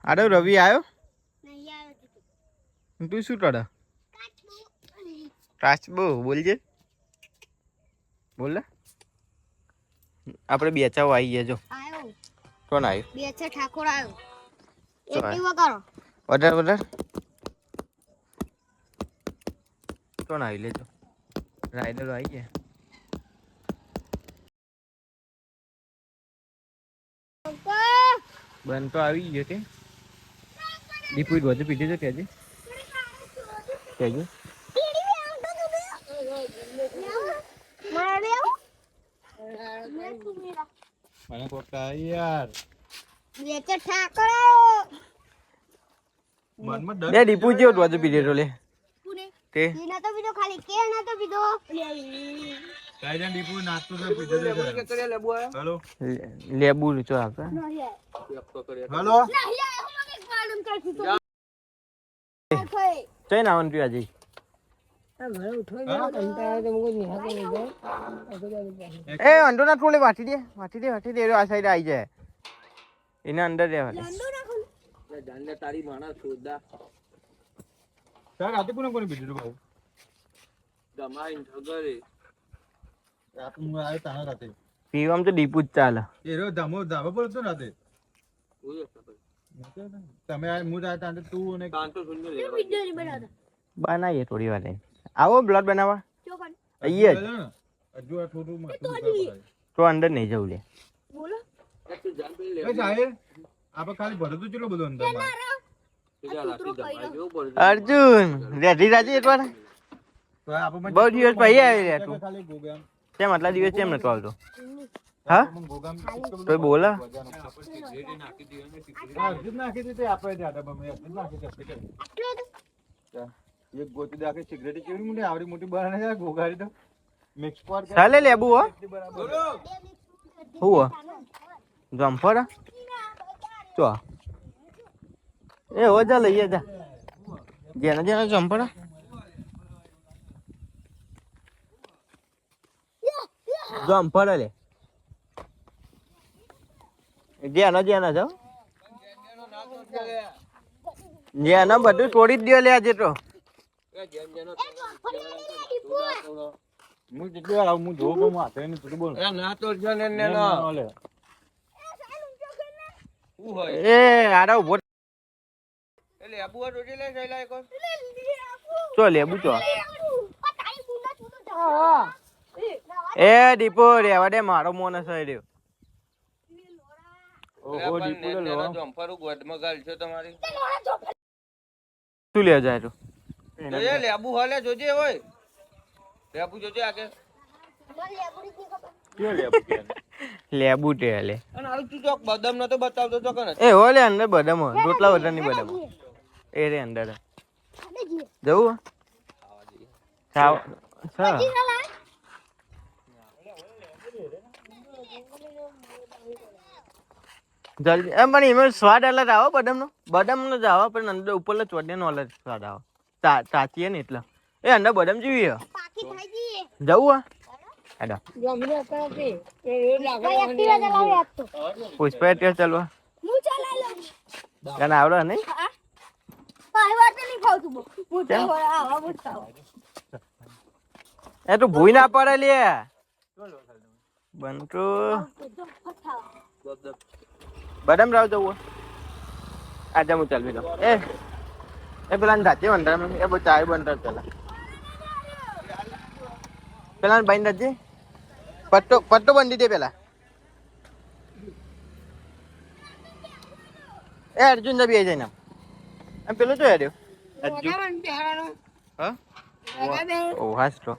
અરે રવિ આવ્યો નહીં આવ્યો તું શું કરે કાચબો બોલજે બોલ આપણે બેચાઓ આવી ગયા જો આવ્યો કોણ આવ્યું બેચા ઠાકોર આવ્યો એક્ટિવ કરો ઓર્ડર કોણ આવી લેજો રાઈડર આવી ગયા બન તો આવી ગયો કે દીપુ વધુ પીધી છે કેજી કેજી મને કોકા યાર બેચા ઠાકોર મનમાં ડર એ દીપુ જેવો વધુ પીધી તો લે પુને તે ના તો પીધો ખાલી કે ના તો પીધો કાઈજન દીપુ નાસ્તો તો પીધો કે કરે લેબુ આયો હેલો લેબુ ચો આપે હેલો ચઈ ના આવન પીવા જઈ એ અંડો ના ટોલે વાટી દે આ સાઈડ આવી જાય એના અંદર રહેવા દે તારી માણસ સોદા તાર આતે કોને બીજું બાબુ દમાઈન ઠગરે રાત હું આવે તાના રાતે પીવામ તો દીપુ જ ચાલે એરો ધાબો બોલતો રાતે તમે આ મુદ આ તાંતે તું અને કાંતો સુંદર વિડિયો ની બનાવીએ થોડી વાર આવો બ્લડ બનાવવા આઈએ હજુ આ થોડું તો અંદર નહીં જવું લે બોલો એ સાહેબ આપણે ખાલી ભરતું ચલો બધું અંદર અર્જુન રેડી રાજી એકવાર બહુ દિવસ પછી આવી રહ્યા તું કેમ આટલા દિવસ કેમ નતો આવતો હા તો બોલા એક ગોતી દાખે સિગરેટ કેવી મોટી આવડી મોટી બહાર ના ગોગાડી તો મિક્સ પર ચાલે લેબુ હો હું જમ્પર ચો એ હો જા લઈએ જા જેના જમ્પર જમ્પર લે જેના જાઓ જેના બધું તોડી જ દે લે આજે તો હું જેટલું આવું હું જોઉં હું હાથે ને તું બોલ ના તો જ ને ને લે એ આડા ઉભો એટલે આબુ આ રોટી લે જઈલા એક ચો લેબુ ચો એ દીપો રેવા દે મારો મોન સઈ રહ્યો ઓહો દીપો લો જમ્પર ગોદમાં ગાલ છે તમારી શું લે જાય તું એ લેબુ હાલે જોજે હોય લેબુ જોજે આકે લેબુ તે લે અને આલુ તું ચોક બદામ ન તો બતાવતો તો કને એ હો લે અંદર બદામ રોટલા વગર ની બદામ એ રે અંદર જવું ખાવ સા જલ્દી એમ પણ એમાં સ્વાદ અલગ આવો બદામ નો જ આવો પણ અંદર ઉપરનો ચોડે નો અલગ સ્વાદ આવો ચાચીએ ને એટલે એ અંદર બદામ જોઈએ જવું હેડો પુષ્પા ત્યાં ચાલવા તને આવડે નહીં એ તું ભૂઈ ના પડે લે બનતો બદામ રાવ જવું આજે હું ચાલવી દઉં એ પેલા ધાચે વંદર એ બહુ ચાય બંદર પેલા પેલા બાઈ ધાચે પટ્ટો બંધી દે પેલા એ અર્જુન જબી આવી જાય એમ પેલું તો હેડ્યો હા ઓ હાસ તો